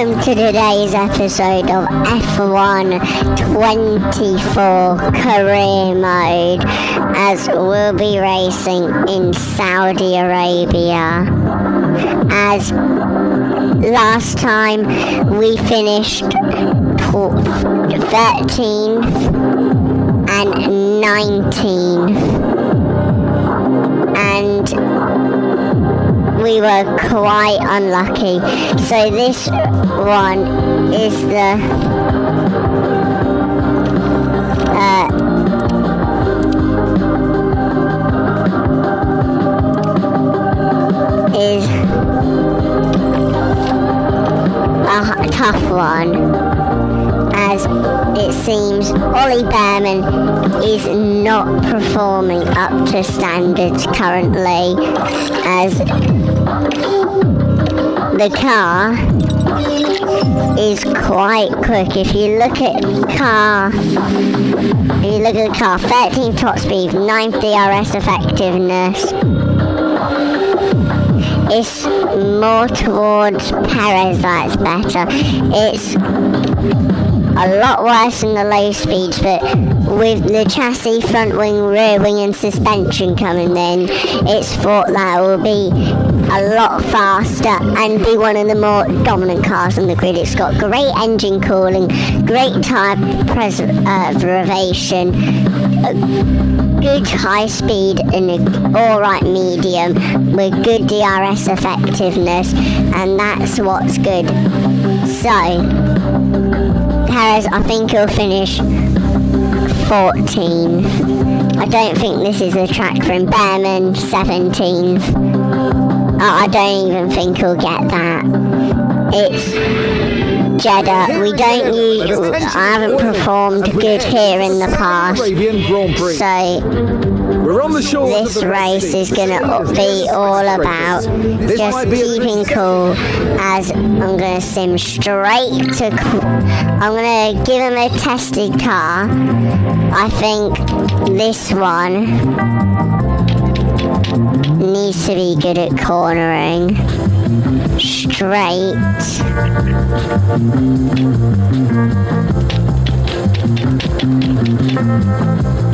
welcome to today's episode of F1 24 Career Mode, as we'll be racing in Saudi Arabia. As last time we finished 13th and 19th, and we were quite unlucky. So this one is the is a tough one, as it seems Ollie Bearman is not performing up to standards currently, as the car is quite quick. If you look at the car, 13 top speed, 9 DRS effectiveness. It's more towards Perez that's better. It's a lot worse than the low speeds, but with the chassis, front wing, rear wing and suspension coming in, it's thought that will be a lot faster and be one of the more dominant cars on the grid. It's got great engine cooling, great tyre preservation, good high speed and alright medium with good DRS effectiveness, and that's what's good. So Perez, I think he'll finish 14th. I don't think this is a track for him. Bearman 17th. I don't even think he'll get that. It's Jeddah. We don't use. I haven't performed good here in the past, so this race is going to be all about just keeping cool. As I'm going to sim straight to. I'm going to give him a tested car. I think this one needs to be good at cornering. Straight.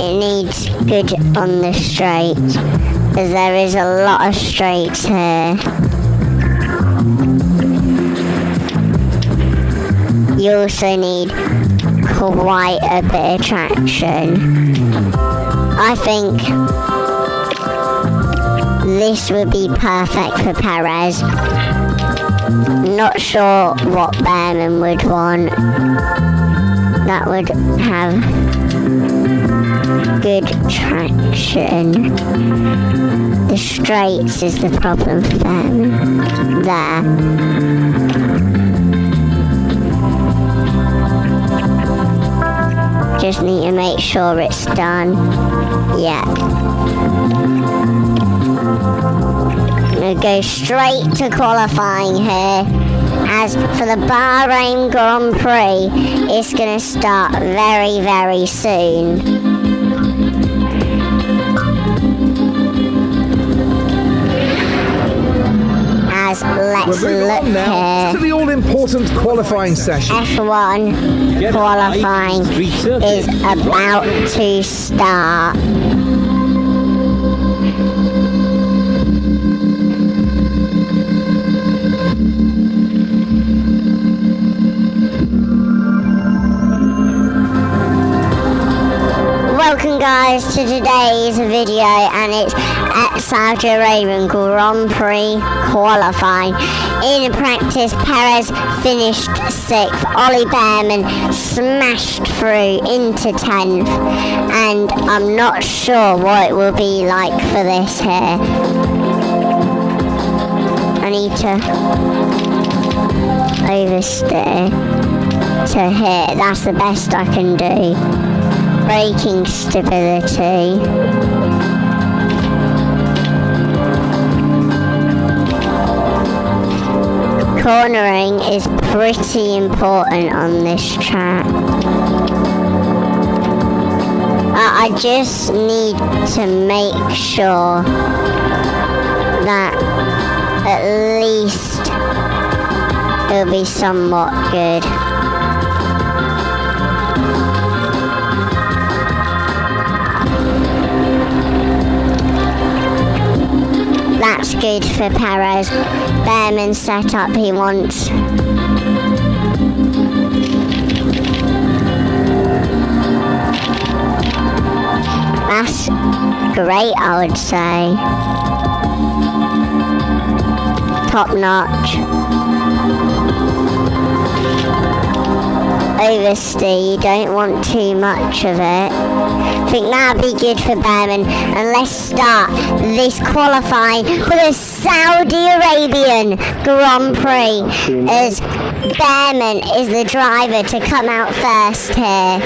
It needs good on the straight, as there is a lot of straights here. You also need quite a bit of traction. I think this would be perfect for Perez. Not sure what Bearman would want. That would have good traction. The straights is the problem for Bearman. There. Just need to make sure it's done. Yeah. I'm going to go straight to qualifying here. As for the Bahrain Grand Prix, it's going to start very, very soon. As let's look here. To the all-important qualifying session. F1 qualifying is about to start. Welcome guys to today's video, and it's at Saudi Arabian Grand Prix qualifying. In practice, Perez finished 6th, Ollie Bearman smashed through into 10th, and I'm not sure what it will be like for this here. I need to oversteer to here, that's the best I can do. Braking stability. Cornering is pretty important on this track. I just need to make sure that at least it'll be somewhat good. That's good for Perez. Bearman setup he wants. That's great, I would say. Top notch. Oversteer, you don't want too much of it. I think that'd be good for Bearman. And let's start this qualifying for the Saudi Arabian Grand Prix, as Bearman is the driver to come out first here.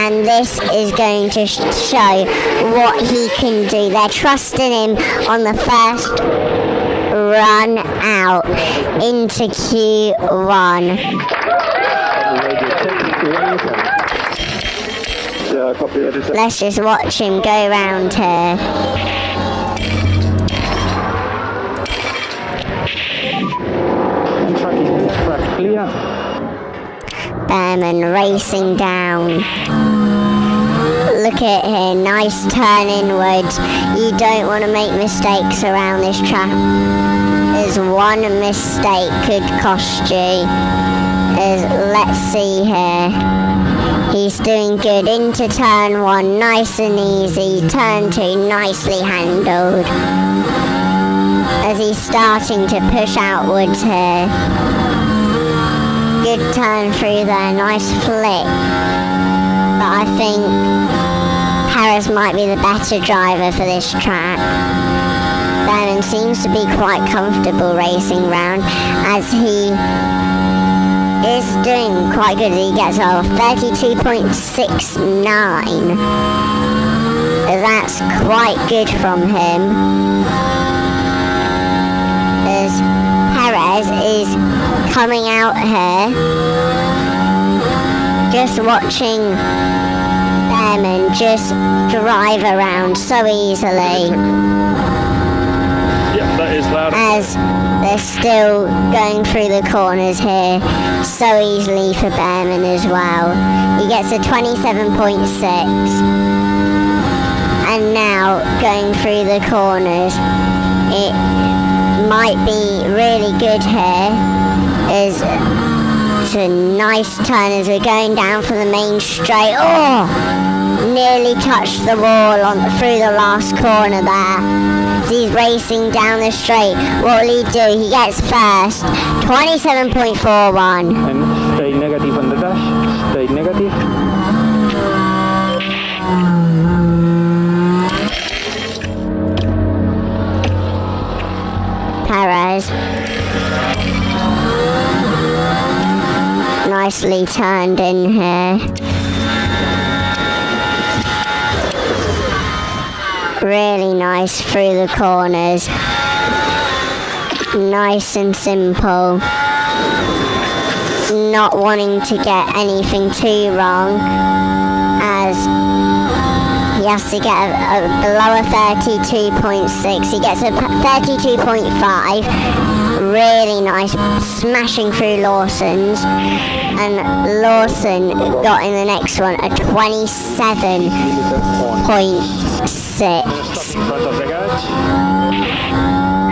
And this is going to show what he can do. They're trusting him on the first run out into Q1. Let's just watch him go round here. Track clear. Bearman racing down. Look at here, nice turn inwards. You don't want to make mistakes around this track, as one mistake could cost you. Let's see here. He's doing good into turn 1, nice and easy. Turn 2, nicely handled. As he's starting to push outwards here. Good turn through there, nice flick. But I think Perez might be the better driver for this track. Bearman seems to be quite comfortable racing round, as he is doing quite good. He gets a 32.69. That's quite good from him, as Perez is coming out here, just watching Bearman just drive around so easily. Yep, that is loud. As they're still going through the corners here so easily for Bearman as well. He gets a 27.6. And now going through the corners, it might be really good here. It's a nice turn as we're going down for the main straight. Oh! Nearly touched the wall through the last corner there. He's racing down the straight. What will he do? He gets first. 27.41. And stay negative on the dash. Stay negative. Perez. Nicely turned in here. Really nice through the corners. Nice and simple. Not wanting to get anything too wrong, as he has to get below a 32.6. He gets a 32.5. Really nice, smashing through Lawson's. And Lawson got in the next one a 27.6.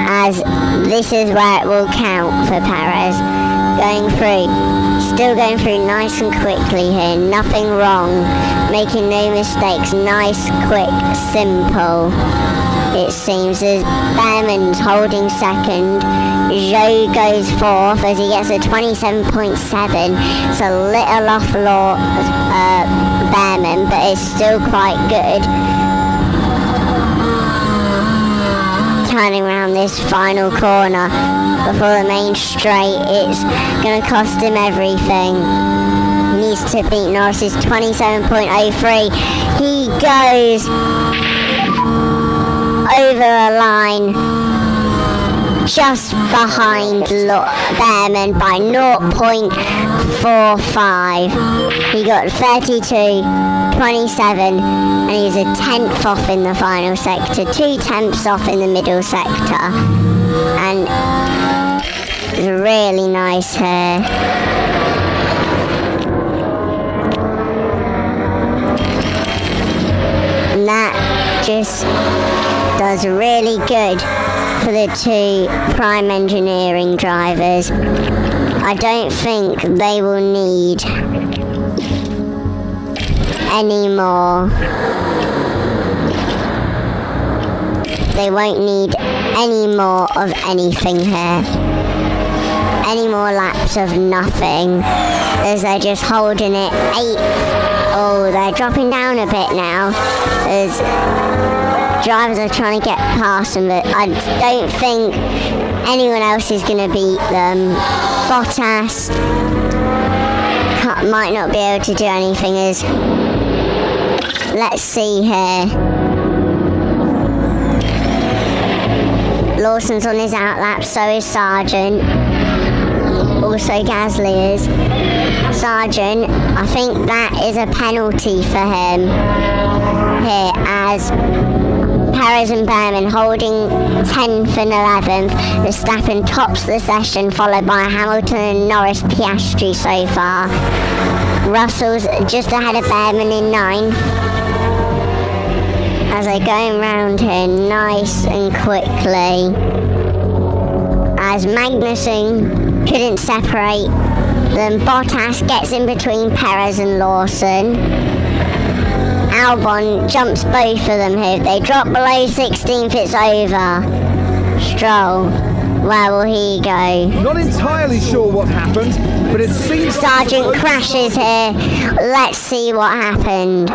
As this is where it will count for Perez. Going through, still going through nice and quickly here, nothing wrong, making no mistakes, nice, quick, simple. It seems as Bearman's holding second. Zhou goes fourth as he gets a 27.7. It's a little off Bearman, but it's still quite good. Turning around this final corner before the main straight, it's going to cost him everything. He needs to beat Norris's 27.03. He goes over the line, just behind Bearman by 0.45. He got 32.27, and he's a 10th off in the final sector, 2 tenths off in the middle sector. And It's really nice here. And that just does really good for the two Prime Engineering drivers. I don't think they will need any more. They won't need any more of anything here. Any more laps of nothing, as they're just holding it 8th. Oh, they're dropping down a bit now, as drivers are trying to get past them, but I don't think anyone else is going to beat them. Bottas might not be able to do anything, as let's see here. Lawson's on his outlap, so is Sargent. Also Gasly is. Sargent, I think that is a penalty for him here, as Perez and Behrman holding 10th and 11th. Verstappen tops the session, followed by Hamilton and Norris, Piastri so far. Russell's just ahead of Behrman in 9th. As they're going round here nice and quickly. As Magnussen couldn't separate them, Bottas gets in between Perez and Lawson. Albon jumps both of them here. If they drop below 16th, it's over. Stroll, where will he go? Not entirely sure what happened, but it seems... Sargent crashes here. Let's see what happened.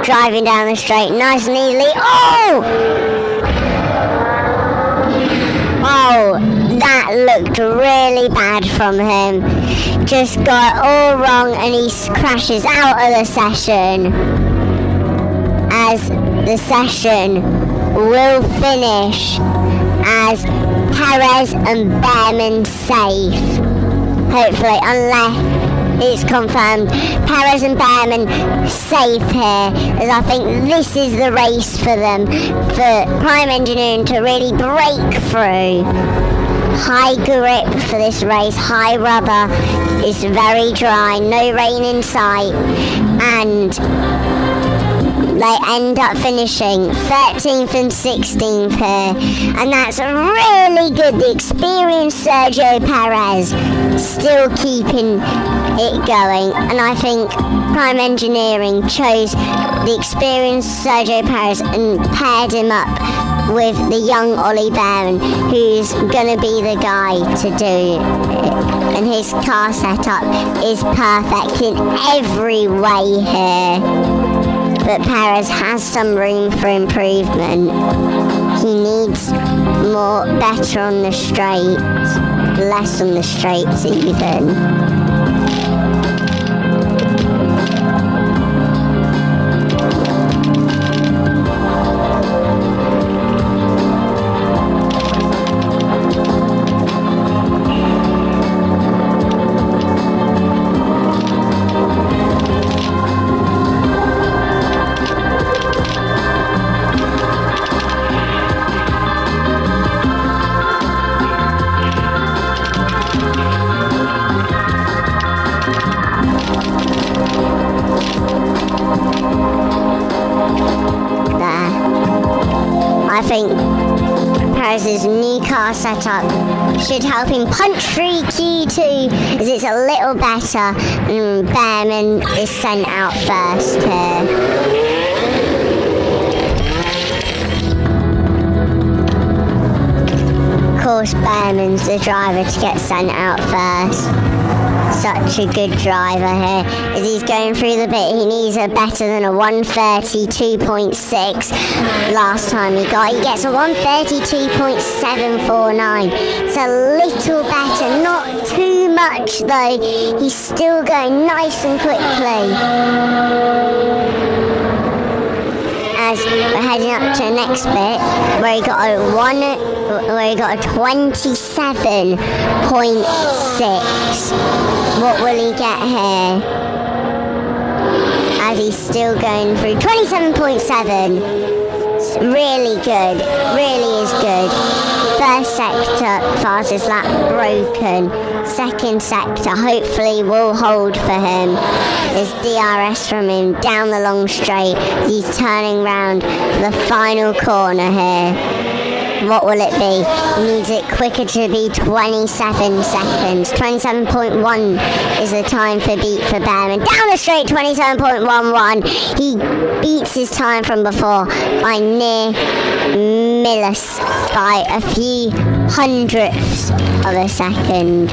Driving down the straight nice and easily. Oh! Oh, that looked really bad from him. Just got it all wrong and he crashes out of the session. As the session will finish as Perez and Behrman safe. Hopefully, unless it's confirmed, Perez and Behrman safe here, as I think this is the race for them, for Prime Engineering to really break through. High grip for this race, high rubber, it's very dry, no rain in sight, and they end up finishing 13th and 16th here, and that's really good. The experienced Sergio Perez still keeping it going, and I think Prime Engineering chose the experienced Sergio Perez and paired him up with the young Ollie Behrman, who's going to be the guy to do it. And his car setup is perfect in every way here. But Perez has some room for improvement. He needs better on the straights, less on the straights even. I think Perez's new car setup should help him punch through Q2, as it's a little better, and Behrman is sent out first here. Of course, Behrman's the driver to get sent out first. Such a good driver here. As he's going through the bit, he needs a better than a 132.6 last time he got. He gets a 132.749. It's a little better, not too much though. He's still going nice and quickly. As we're heading up to the next bit, where he got a 27.6. What will he get here? As he's still going through 27.7. It's really good, really is good. First sector, fastest lap broken. Second sector, hopefully will hold for him. There's DRS from him down the long straight. He's turning round the final corner here. What will it be? He needs it quicker to be 27 seconds. 27.1 is the time for Behrman. Down the straight, 27.11. He beats his time from before by near millis, by a few hundredths of a second.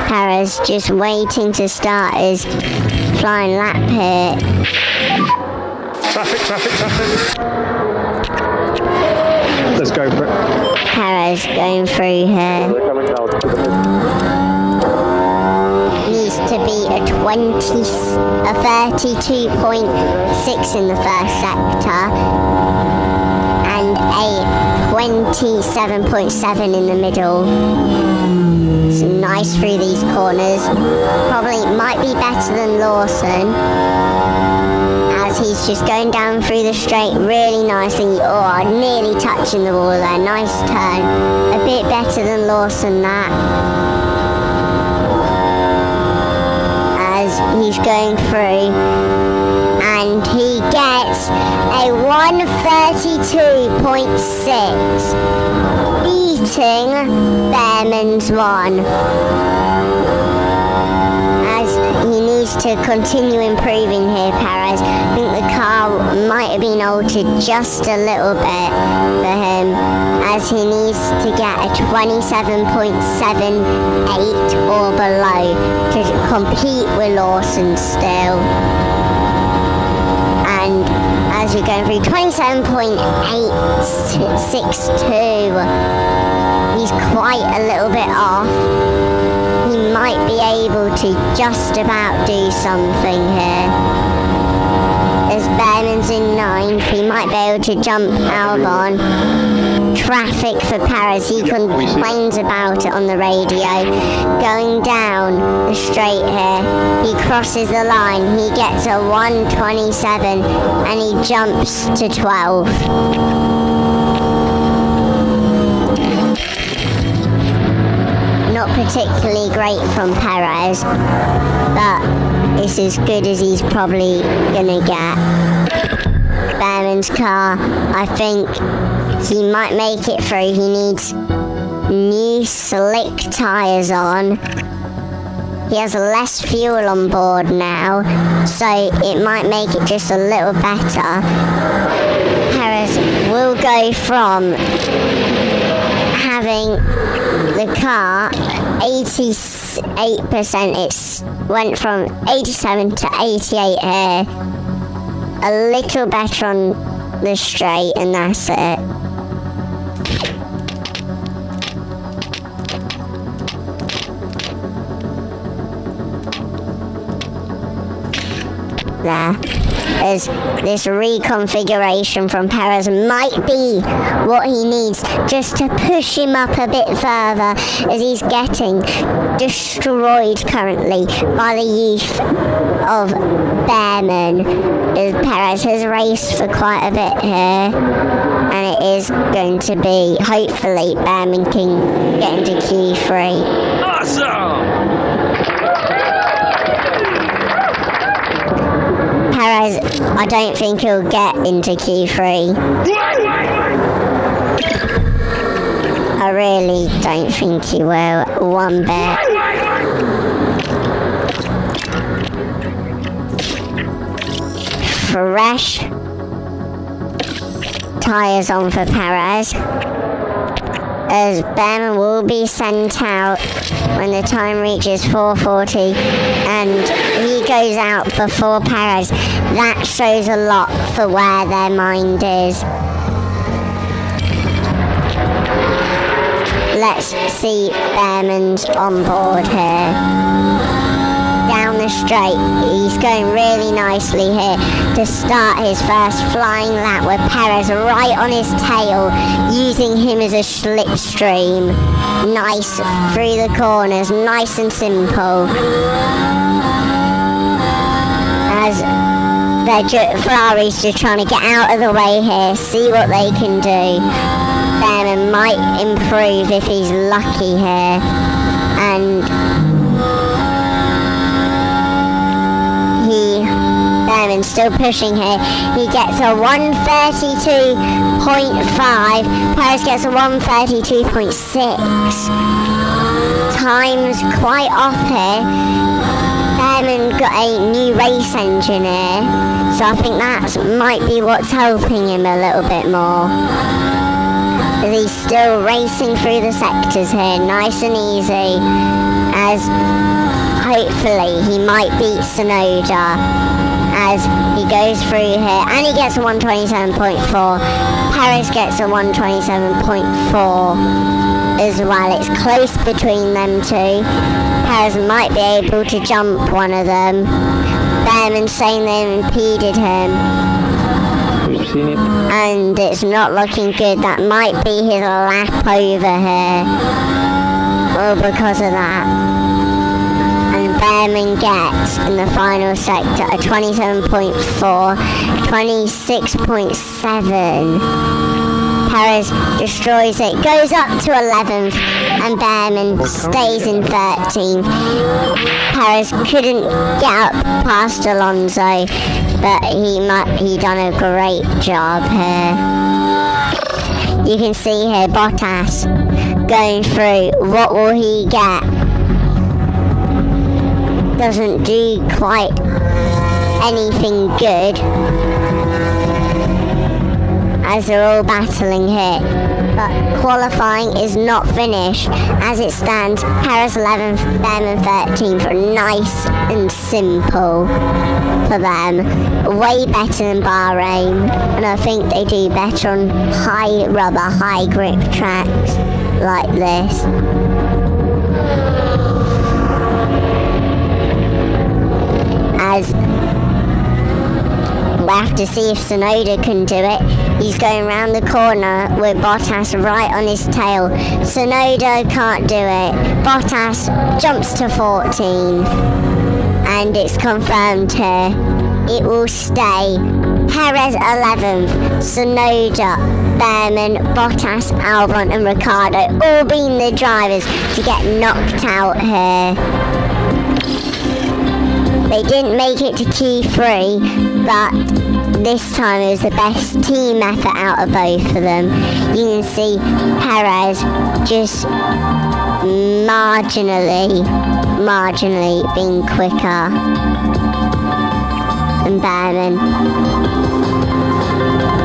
Perez just waiting to start his flying lap here. Traffic. Let's go for it. Perez going through here. Needs to be a 32.6 in the first sector and a 27.7 in the middle. It's nice through these corners. Probably might be better than Lawson, as he's just going down through the straight really nicely. Oh, nearly touching the wall there. Nice turn. A bit better than Lawson, that. As he's going through, and he gets a 132.6, beating Behrman's one. As he needs to continue improving here, Perez. I think the car might have been altered just a little bit for him, as he needs to get a 27.78 or below to compete with Lawson still. And as we're going through 27.862, he's quite a little bit off. He might be able to just about do something here. As Behrman's in 9th, he might be able to jump Albon. Traffic for Perez, he complains about it on the radio. Going down the straight here, he crosses the line, he gets a 127 and he jumps to 12th. Not particularly great from Perez, but it's as good as he's probably gonna get. Behrman's car, I think he might make it through. He needs new slick tyres on. He has less fuel on board now, so it might make it just a little better. Perez will go from having the car 88%, it went from 87 to 88 here. A little better on the straight, and that's it. There. As this reconfiguration from Perez might be what he needs just to push him up a bit further, as he's getting destroyed currently by the youth of Behrman. As Perez has raced for quite a bit here, and it is going to be, hopefully, Behrman can get into Q3. Awesome! Perez, I don't think he'll get into Q3. I really don't think he will, one bit. Fresh tyres on for Perez, as Behrman will be sent out when the time reaches 4:40, and he goes out before Perez. That shows a lot for where their mind is. Let's see Behrman's on board here. Down the straight, he's going really nicely here to start his first flying lap with Perez right on his tail, using him as a slipstream. Nice through the corners, nice and simple. As Ferrari's just trying to get out of the way here, see what they can do. Behrman might improve if he's lucky here. And Behrman's still pushing here. He gets a 1:32.5. Perez gets a 1:32.6. Time's quite off here. Behrman got a new race engine here, so I think that might be what's helping him a little bit more. He's still racing through the sectors here, nice and easy, as hopefully he might beat Tsunoda as he goes through here, and he gets a 1:27.4. Perez gets a 1:27.4 as well. It's close between them two. Perez might be able to jump one of them. Behrman's saying they impeded him. We've seen it. And it's not looking good. That might be his lap over here. Well, because of that. And Behrman gets, in the final sector, a 27.4, 26.7. Perez destroys it, goes up to 11th, and Behrman stays in 13th. Perez couldn't get up past Alonso, but he done a great job here. You can see here Bottas going through. What will he get? Doesn't do quite anything good, as they're all battling here. But qualifying is not finished. As it stands, Perez 11th, Behrman 13th. Nice and simple for them. Way better than Bahrain. And I think they do better on high rubber, high grip tracks like this. As we'll have to see if Tsunoda can do it. He's going around the corner with Bottas right on his tail. Tsunoda can't do it. Bottas jumps to 14. And it's confirmed here. It will stay. Perez 11th. Tsunoda, Behrman, Bottas, Albon and Ricciardo all being the drivers to get knocked out here. They didn't make it to Q3, but this time it was the best team effort out of both of them. You can see Perez just marginally being quicker than Behrman.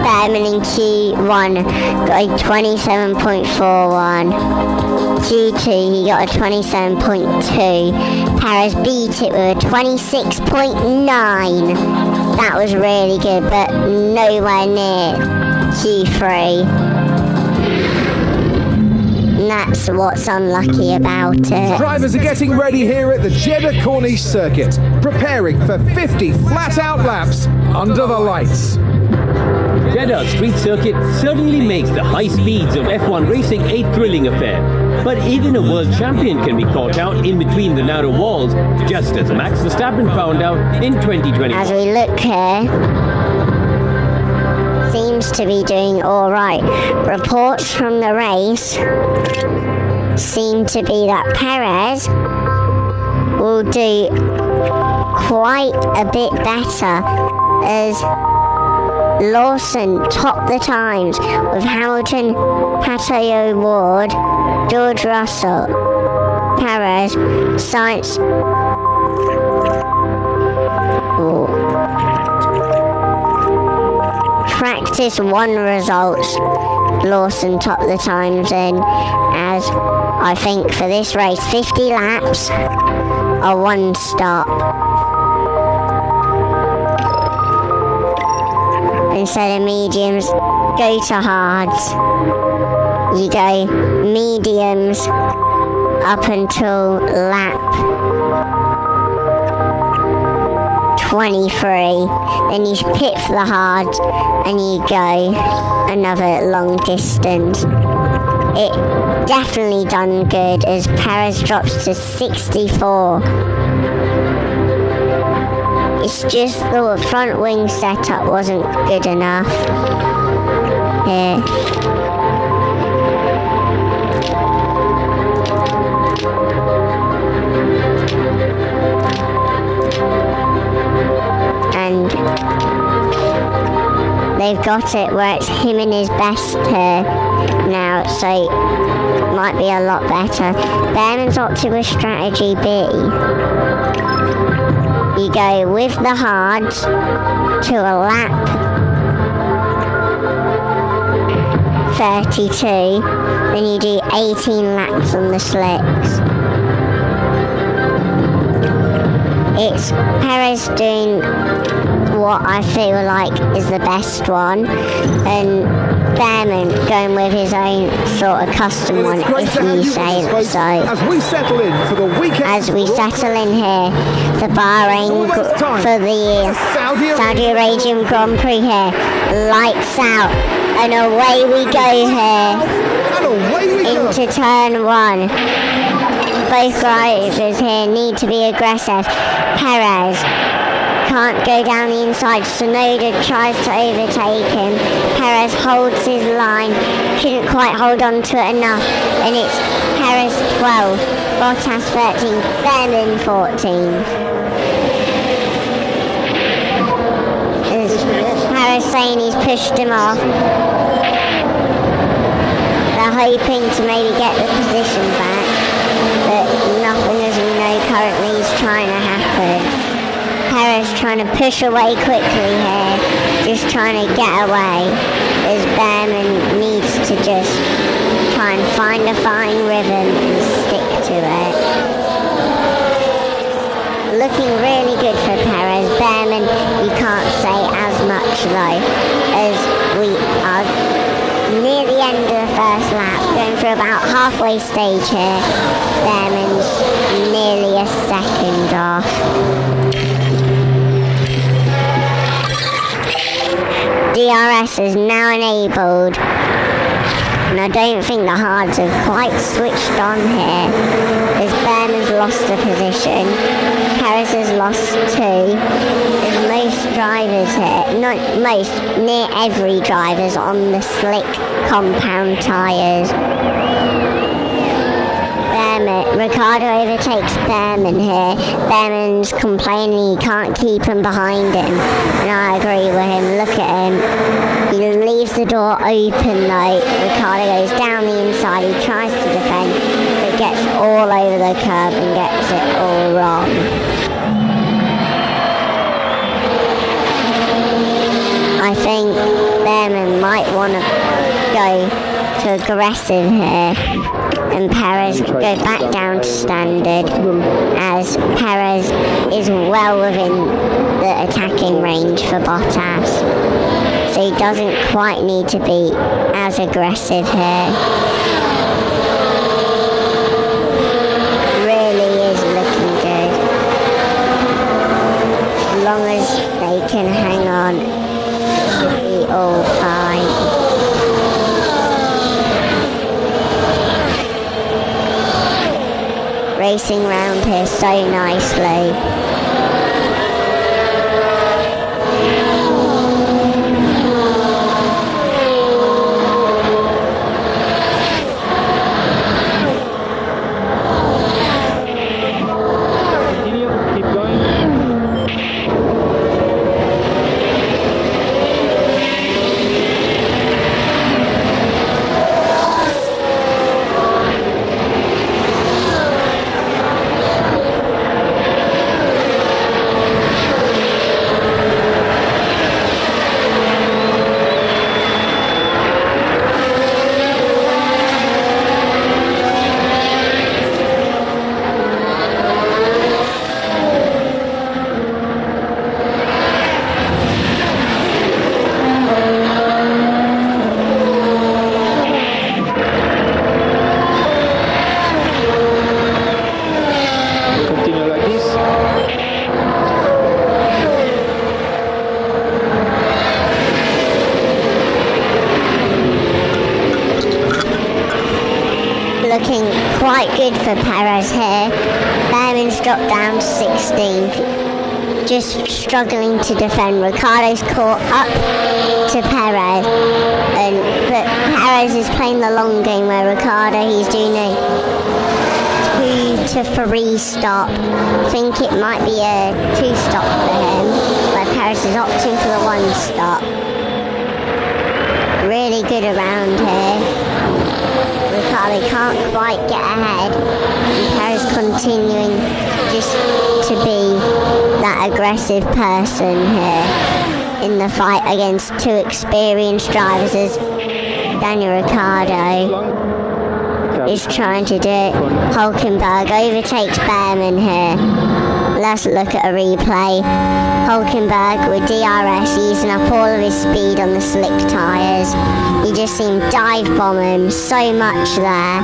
Behrman in Q1 got a 27.41. Q2 he got a 27.2. Perez beat it with a 26.9. That was really good, but nowhere near Q3. And that's what's unlucky about it. Drivers are getting ready here at the Jeddah Corniche circuit, preparing for 50 flat-out laps under the lights. Jeddah Street Circuit certainly makes the high speeds of F1 racing a thrilling affair. But even a world champion can be caught out in between the narrow walls, just as Max Verstappen found out in 2020. As we look here, seems to be doing all right. Reports from the race seem to be that Perez will do quite a bit better, as Lawson topped the times with Hamilton, Pato O'Ward, George Russell, Perez, Sainz. Practice 1 results. Lawson topped the times in, as I think for this race 50 laps are 1 stop. Instead of mediums, go to hards. You go mediums up until lap 23. Then you pit for the hards and you go another long distance. It definitely done good, as Perez drops to 64. It's just the front wing setup wasn't good enough here. And they've got it where it's him in his best here now, so might be a lot better. Bearman's opted with strategy B. You go with the hards to a lap 32, then you do 18 laps on the slicks. It's Perez doing what I feel like is the best one, and Bearman going with his own sort of custom one, if you say so. As we settle in for the weekend. As we settle in here, the Bahrain for the Saudi Arabian Grand Prix here. Lights out, and away we go here. And away we go. Into turn 1. Both drivers here need to be aggressive. Perez can't go down the inside. Tsunoda tries to overtake him. Perez holds his line. Couldn't quite hold on to it enough. And it's Perez 12, Bottas 13, Bearman 14. As Perez saying he's pushed him off. They're hoping to maybe get the position back, but nothing, as we know, currently is trying to happen. Perez trying to push away quickly here, just trying to get away, as Bearman needs to just try and find a fine rhythm and stick to it. Looking really good for Perez. Bearman, you can't say as much though, as we are near the end of the first lap, going for about halfway stage here. Bearman's nearly a second off. DRS is now enabled, and I don't think the hards have quite switched on here, as Bearman's lost the position. Perez has lost 2. There's most drivers here, not most, near every driver's on the slick compound tyres. Ricciardo overtakes Bearman here. Bearman's complaining he can't keep him behind him, and I agree with him. Look at him. He leaves the door open though. Ricciardo goes down the inside. He tries to defend, but gets all over the curb and gets it all wrong. I think Bearman might want to go to aggressive here, and Perez go back down to standard, as Perez is well within the attacking range for Bottas, so he doesn't quite need to be as aggressive here. Really is looking good, as long as they can hang on, it should be all fine. Racing round here so nicely. Looking quite good for Perez here. Bearman's dropped down to 16th. just struggling to defend. Ricciardo's caught up to Perez, but Perez is playing the long game where Ricciardo, he's doing a 2 to 3 stop. I think it might be a 2 stop for him, where Perez is opting for the 1 stop. Really good around here. Ricciardo can't quite get ahead, and Perez continuing just to be that aggressive person here in the fight against 2 experienced drivers as Daniel Ricciardo is trying to do it. Hulkenberg overtakes Behrman here. Let's look at a replay. Hulkenberg with DRS using up all of his speed on the slick tyres. You just see him dive bomb him so much there.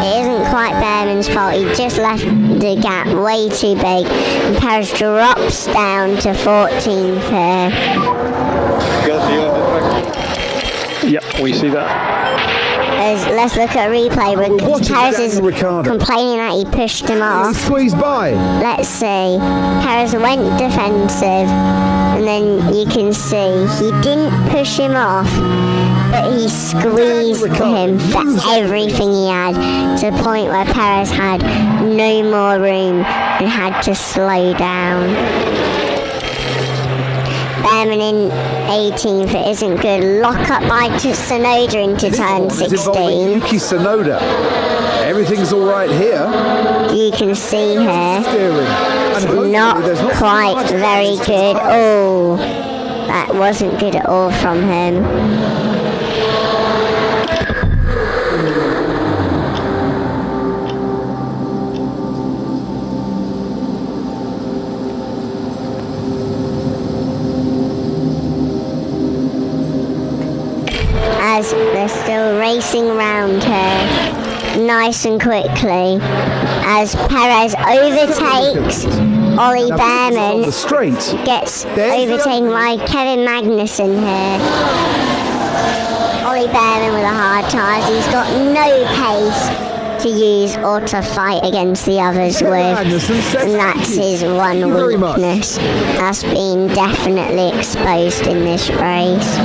It isn't quite Behrman's fault, he just left the gap way too big. And Perez drops down to 14th here. Yep, we see that. Let's look at a replay. Perez is complaining that he pushed him off. Squeezed by. Let's see. Perez went defensive, and then you can see he didn't push him off, but he squeezed him for everything he had, to the point where Perez had no more room and had to slow down. Behrman in 18th, it isn't good. Lock up by Tsunoda into turn 16. Yuki Tsunoda. Everything's all right here. You can see here, not quite very good. Oh, that wasn't good at all from him. As they're still racing round here, nice and quickly, as Perez overtakes Ollie Behrman, gets overtaken by Kevin Magnussen here. Ollie Behrman with a hard tyres, he's got no pace to use or to fight against the others with, and that's his one weakness. That's been definitely exposed in this race.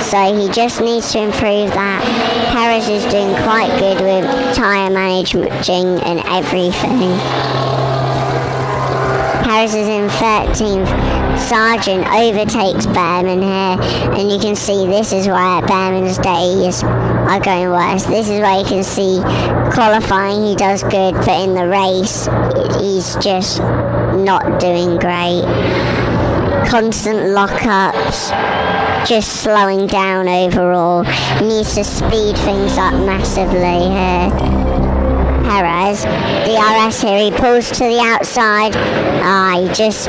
So he just needs to improve that. Perez is doing quite good with tyre managing and everything. Perez is in 13th. Sargent overtakes Behrman here, and you can see this is where Behrman's days are going worse. This is where you can see qualifying he does good, but in the race he's just not doing great. Constant lockups, just slowing down overall. He needs to speed things up massively here. Perez, DRS here, he pulls to the outside. He just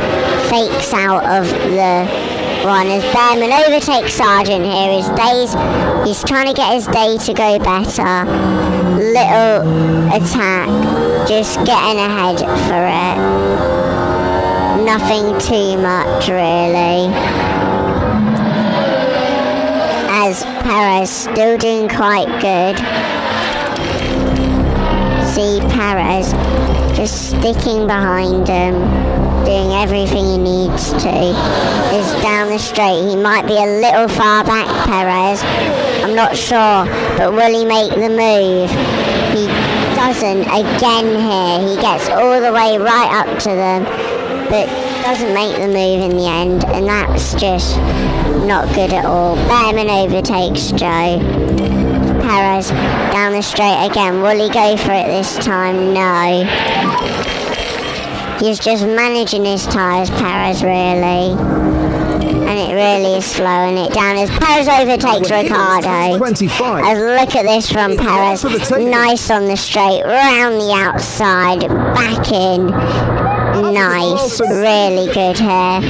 fakes out of the one as Behrman overtakes Sargent here. His days, he's trying to get his day to go better. Little attack, just getting ahead for it. Nothing too much really. As Perez still doing quite good. See Perez just sticking behind him, doing everything he needs to. Is down the straight. He might be a little far back, Perez. I'm not sure, but will he make the move? He doesn't again here. He gets all the way right up to them, but doesn't make the move in the end, and that's just not good at all. Behrman overtakes Joe. Perez down the straight again. Will he go for it this time? No. He's just managing his tyres, Perez, really. And it really is slowing it down as Perez overtakes Ricciardo. 25. As look at this from Perez. Nice on the straight, round the outside, back in. Nice, really good here.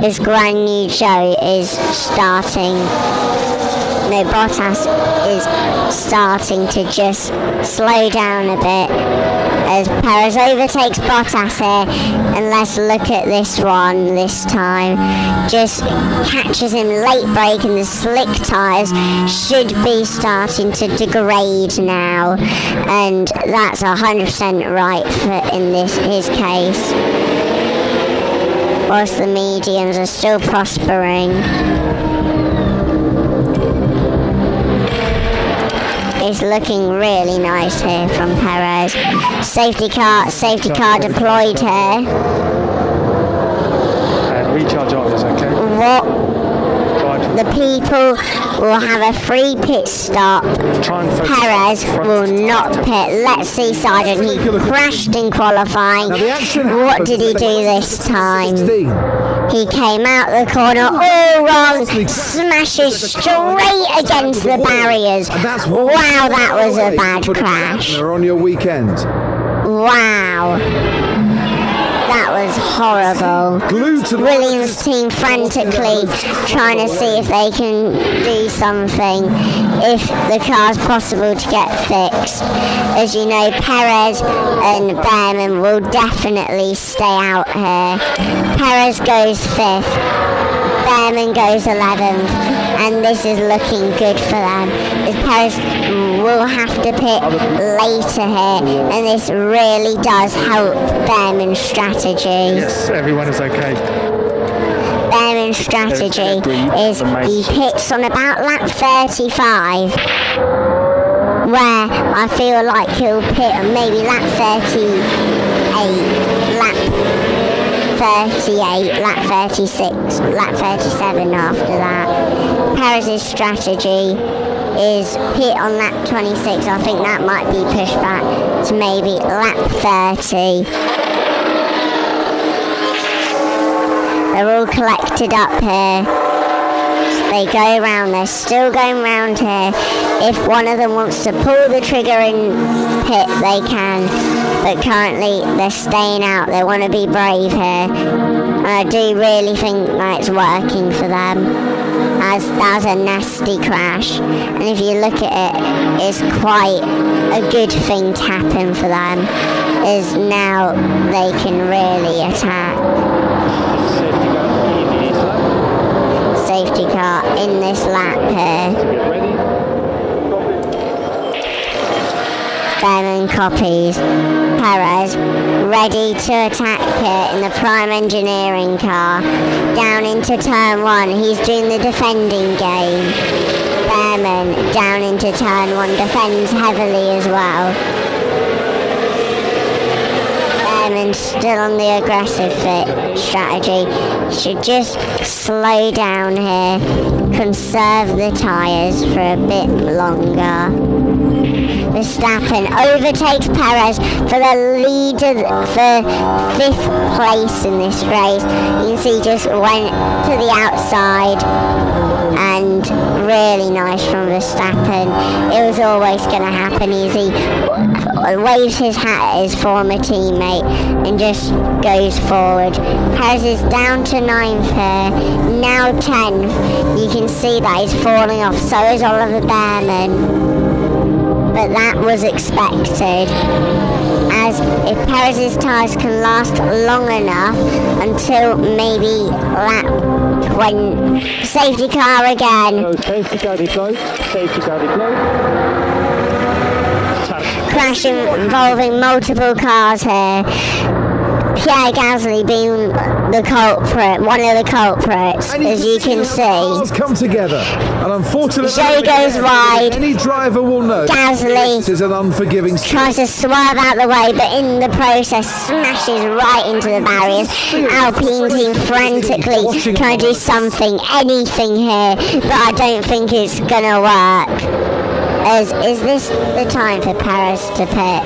As Guan Yu Zhou is starting. No, Bottas is starting to just slow down a bit as Perez overtakes Bottas here, and let's look at this one this time. Just catches him late break, and the slick tyres should be starting to degrade now, and that's 100% right in his case. whilst the mediums are still prospering. It's looking really nice here from Perez. Safety car deployed here. And recharge on is okay. What? The people will have a free pit stop. Perez will not pit. Let's see Sargent. He crashed in qualifying. What did he do this time? He came out the corner all wrong, smashes straight against the barriers. Wow, that was a bad crash. On your weekend. Wow. That was horrible. Williams team frantically trying to see if they can do something, if the car's possible to get fixed. As you know, Perez and Behrman will definitely stay out here. Perez goes 5th, Behrman goes 11th, and this is looking good for them. As Perez will have to pit later here, and this really does help Behrman's strategy. Yes, everyone is okay. Behrman's strategy is he pits on about lap 35, where I feel like he'll pit on maybe lap 38, lap 36, lap 37 after that. Perez's strategy is pit on lap 26. I think that might be pushed back to maybe lap 30. They're all collected up here. They go round, they're still going round here. If one of them wants to pull the trigger in pit, they can. But currently they're staying out, they want to be brave here. And I do really think that it's working for them. As that was a nasty crash. And if you look at it, it's quite a good thing to happen for them. Is now they can really attack. Safety car in this lap here. Behrman copies. Perez ready to attack here in the Prime Engineering car. Down into turn 1. He's doing the defending game. Behrman down into turn 1. Defends heavily as well. Behrman's still on the aggressive fit strategy. Should just slow down here, conserve the tyres for a bit longer. Verstappen overtakes Perez for the lead for 5th place in this race. You can see just went to the outside, and really nice from Verstappen. It was always going to happen. He waves his hat at his former teammate and just goes forward. Perez is down to 9th here, now 10th. You can see that he's falling off, so is Oliver Behrman. But that was expected, as if Perez's tyres can last long enough until maybe lap 20. Safety car again. Safety car deployed. Safety car deployed. Crash involving multiple cars here. Pierre Gasly being the culprit, one of the culprits, as you can see. Come together, and unfortunately, Joe goes wide. Any driver will know Gasly this is an unforgiving. Tries to swerve out the way, but in the process smashes right into the barriers. Alpine team frantically trying to do something, anything here, but I don't think it's gonna work. Is this the time for Perez to pit?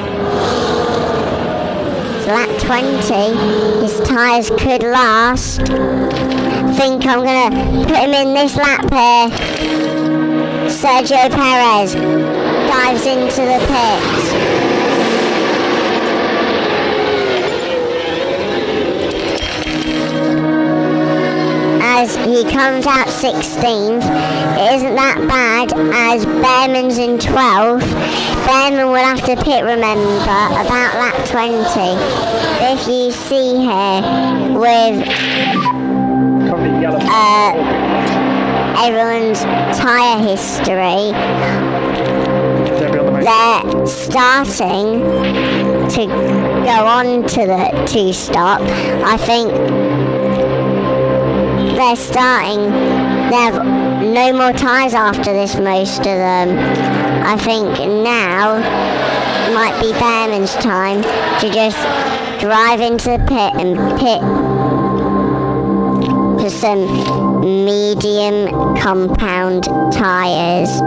Lap 20, his tyres could last. Think I'm gonna put him in this lap here. Sergio Perez dives into the pits. As he comes out 16th, it isn't that bad, as Behrman's in 12th. Behrman will have to pit, remember, about lap 20. If you see here, with everyone's tyre history, they're starting to go on to the 2-stop. I think they're starting, they have no more tyres after this, most of them. I think now might be Bearman's time to just drive into the pit and pit for some medium compound tyres.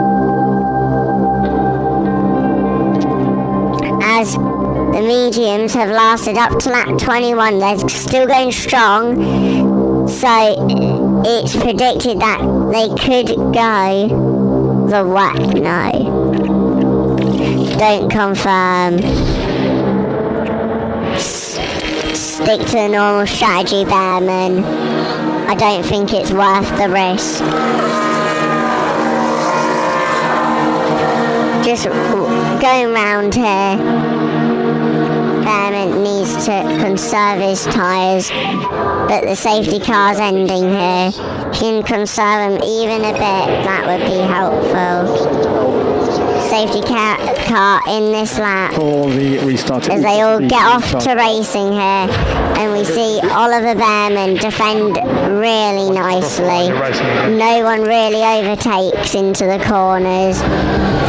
As the mediums have lasted up to lap 21, they're still going strong, so it's predicted that they could go the way. No, don't confirm. Stick to the normal strategy, Bearman. I don't think it's worth the risk. Just going round here, Bearman needs to conserve his tyres, but the safety car's ending here. If you can conserve them even a bit, that would be helpful. Safety car in this lap For the restart. as they all get off to racing here, and we see Oliver Bearman defend really nicely. No one really overtakes into the corners.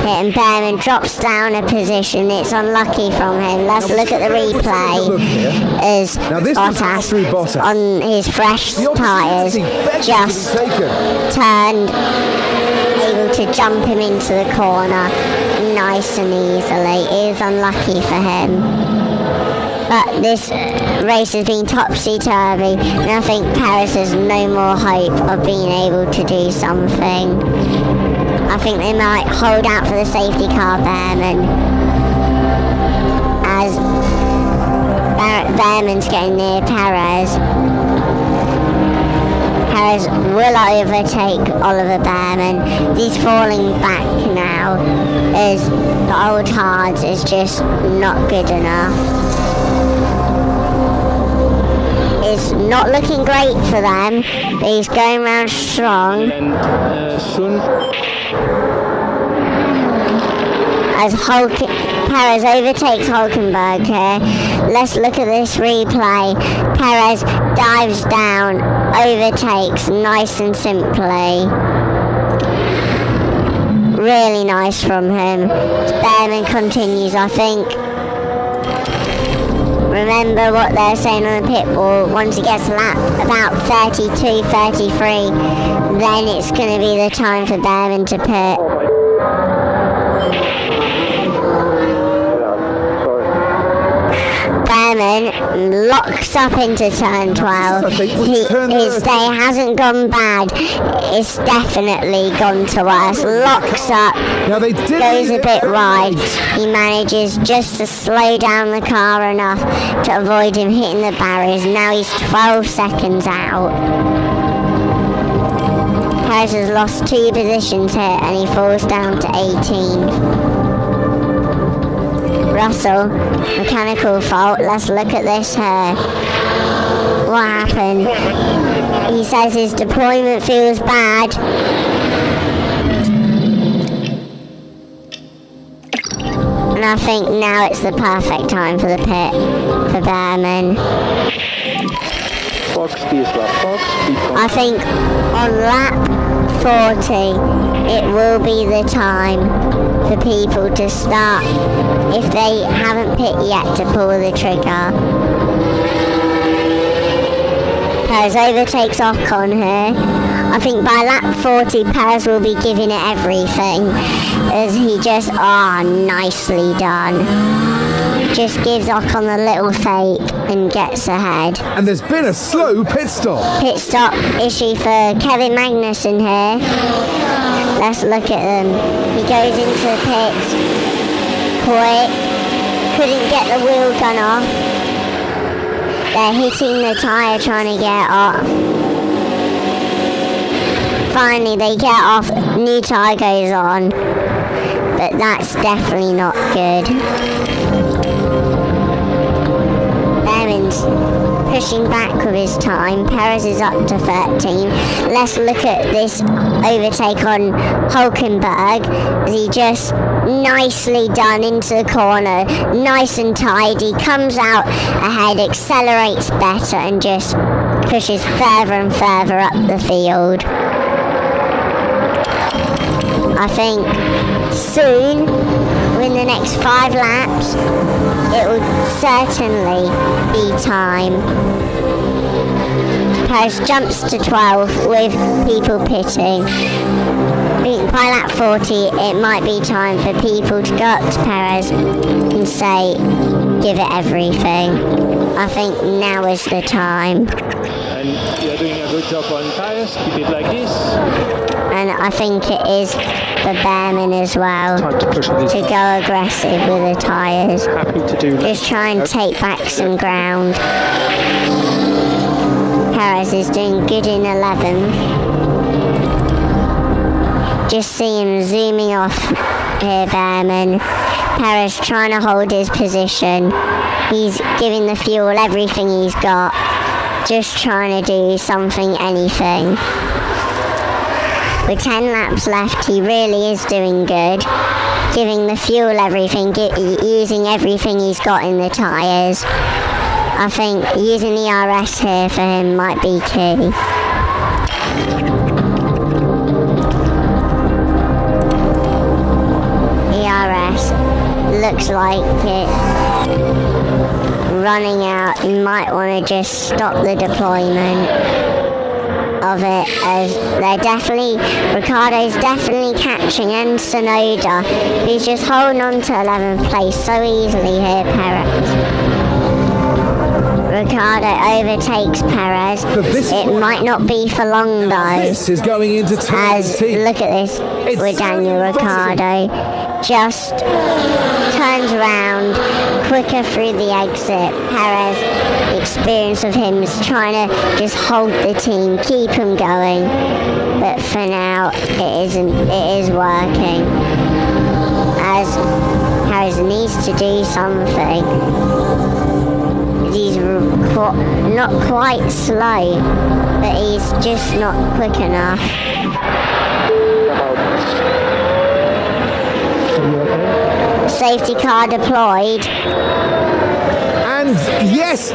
And Bearman drops down a position. It's unlucky from him. Let's look at the replay as Bottas on his fresh tyres just turned, able to jump him into the corner nice and easily. It is unlucky for him. But this race has been topsy-turvy, and I think Perez has no more hope of being able to do something. I think they might hold out for the safety car, Bearman, as Bearman's getting near Perez. Perez will overtake Oliver Bearman. He's falling back now, as the old hards is just not good enough. It's not looking great for them, but he's going round strong. Soon. As Perez overtakes Hulkenberg here. Let's look at this replay. Perez dives down, overtakes nice and simply. Really nice from him. Bearman continues, I think. Remember what they're saying on the pit wall, once he gets lap about 32, 33, then it's going to be the time for Bearman to pit. Bearman locks up into turn 12. His day hasn't gone bad, it's definitely gone to worse. Locks up, goes a bit wide. He manages just to slow down the car enough to avoid him hitting the barriers. Now he's 12 seconds out. Perez has lost 2 positions here and he falls down to 18. Russell, mechanical fault. Let's look at this here. What happened? He says his deployment feels bad. And I think now it's the perfect time for the pit for Bearman. Fox, Fox. I think on lap 40 it will be the time for people to start, if they haven't pit yet, to pull the trigger. Perez overtakes Ocon here. I think by lap 40 Perez will be giving it everything, as he just, nicely done. Just gives Ocon a little fake and gets ahead. And there's been a slow pit stop. Pit stop issue for Kevin Magnussen here. Let's look at them. He goes into the pits quick. Couldn't get the wheel gun off. They're hitting the tyre trying to get off. Finally they get off. New tyre goes on. But that's definitely not good. Bearman's pushing back with his time. Perez is up to 13. Let's look at this overtake on Hulkenberg, as he just nicely done into the corner, nice and tidy, comes out ahead, accelerates better and just pushes further and further up the field. I think soon, in the next 5 laps, it will certainly be time. Perez jumps to 12 with people pitting. By lap 40, it might be time for people to go up to Perez and say, give it everything. I think now is the time. And you're doing a good job on tires. Keep it like this. And I think it is for Behrman as well Time to push on these. to go aggressive with the tyres. Happy to do that. Just try and take back some ground. Perez is doing good in 11th. Just see him zooming off here, Behrman. Perez trying to hold his position. He's giving the fuel everything he's got. Just trying to do something, anything. With 10 laps left, he really is doing good. Giving the fuel everything, using everything he's got in the tyres. I think using the RS here for him might be key. ERS looks like it running out. You might want to just stop the deployment of it, as they're definitely, Ricciardo's definitely catching, and Tsunoda, who's just holding on to 11th place so easily here, Perez. Ricciardo overtakes Perez. It might not be for long though, This is going into turn as 18. look at this with Daniel Ricciardo. Just turns around quicker through the exit. Perez, experience of him is trying to just hold the team, keep him going. But for now, it isn't. It is working. As Perez needs to do something. He's not quite slow, but he's just not quick enough. Safety car deployed. And yes,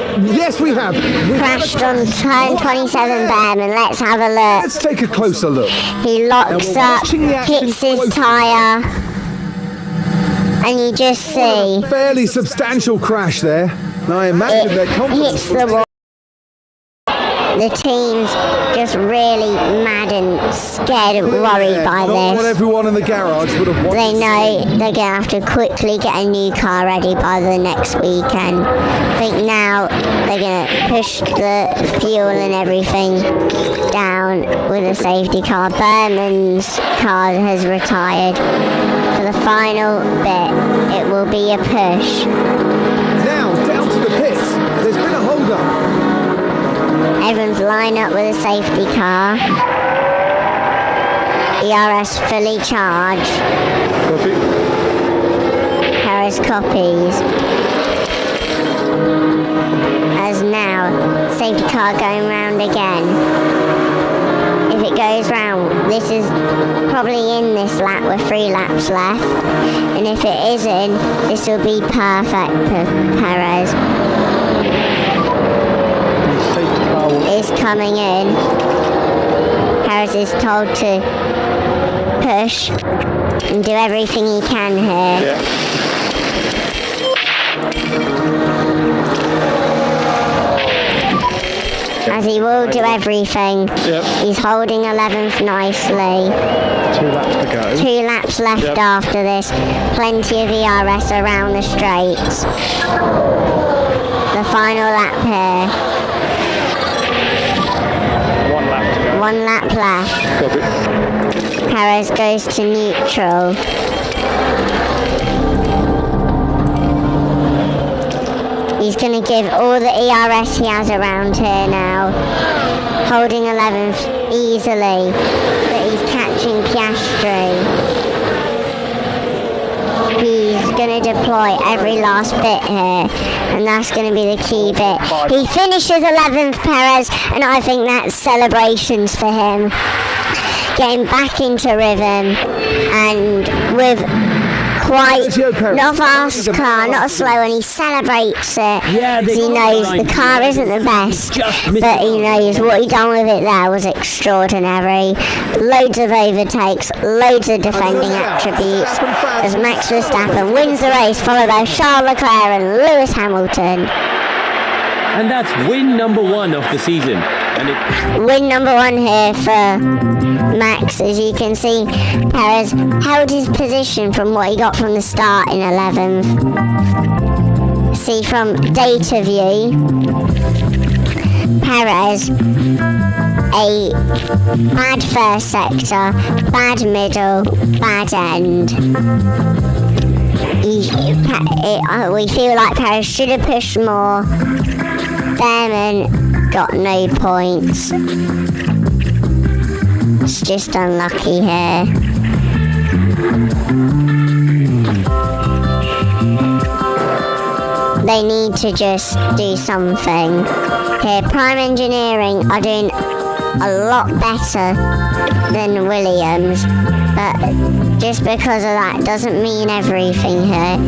we have. Crashed on turn 27, Behrman. Let's have a look. Let's take a closer look. He locks Now we're up, watching the action hits his closely. tyre, and you just see Fairly substantial crash there. And I imagine their it confidence hits the wall. The team's just really mad and scared and worried by Not what this. everyone in the garage would have wanted. They know they're going to have to quickly get a new car ready by the next weekend. I think now they're going to push the fuel and everything down with a safety car. Behrman's car has retired. For the final bit, it will be a push. Now, down to the pits. There's been a hold-up. Everyone's lined up with a safety car. ERS fully charged. Copy. Perez copies. As now, safety car going round again. If it goes round, this is probably in this lap with 3 laps left. And if it isn't, this will be perfect for Perez. Safety car will Is coming in. Perez is told to push and do everything he can here. As he will do everything. Yep. He's holding 11th nicely. 2 laps to go. 2 laps left Yep. after this. Plenty of ERS around the straights. The final lap here. 1 lap to go. 1 lap left. Copy. Perez goes to neutral. He's going to give all the ERS he has around here now. Holding 11th easily. But he's catching Piastri. He's going to deploy every last bit here. And that's going to be the key bit. He finishes 11th, Perez. And I think that's celebrations for him. Getting back into rhythm. And with not a fast car, not a slow one. He celebrates it. Yeah, he knows the car isn't the best, but he knows what he done with it there was extraordinary. Loads of overtakes, loads of defending attributes as Max Verstappen wins the race, followed by Charles Leclerc and Lewis Hamilton. And that's win number 1 of the season. And win number 1 here for Max. As you can see, Perez held his position from what he got from the start in 11th. See from data view, Perez, a bad first sector, bad middle, bad end. We feel like Perez should have pushed more. Behrman got no points. It's just unlucky here. They need to just do something. Here, Prime Engineering are doing a lot better than Williams, but just because of that doesn't mean everything here.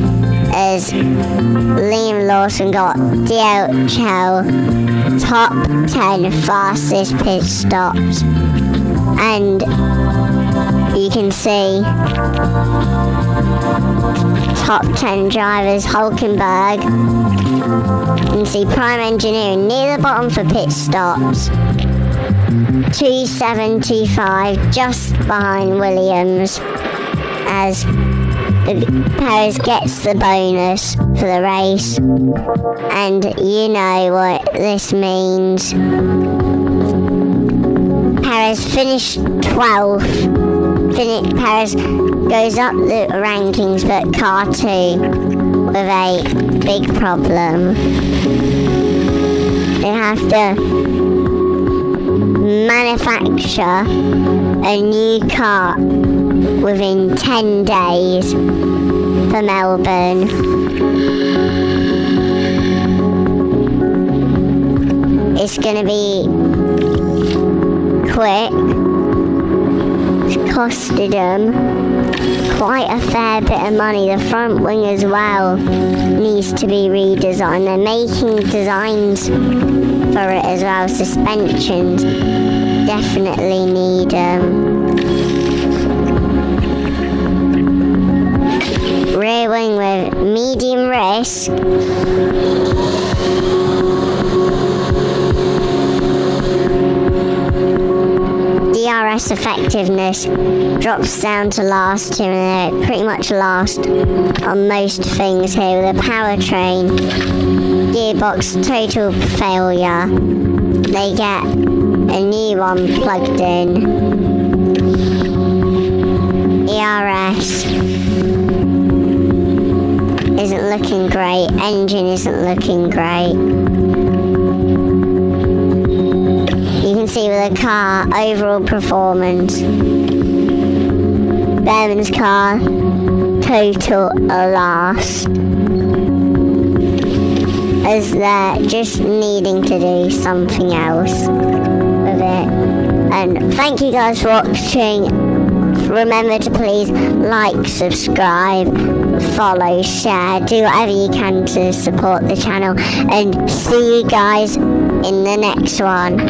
As Liam Lawson got DHL top 10 fastest pit stops, and you can see top 10 drivers. Hulkenberg, you can see Prime Engineering near the bottom for pit stops, 2.725, just behind Williams, as Perez gets the bonus for the race. And you know what this means. Perez finished 12th. Perez goes up the rankings, but car 2 with a big problem. They have to manufacture a new car within 10 days for Melbourne. It's going to be quick. It's costed them quite a fair bit of money. The front wing as well needs to be redesigned. They're making designs for it as well. Suspensions definitely need rear wing with medium risk. DRS effectiveness drops down to last here, and they're pretty much last on most things here with a powertrain. Gearbox total failure. They get a new one plugged in. ERS isn't looking great. Engine isn't looking great. You can see with the car, overall performance. Behrman's car, total last. As they're just needing to do something else with it. And thank you guys for watching. Remember to please like, subscribe, follow, share, do whatever you can to support the channel, and see you guys in the next one.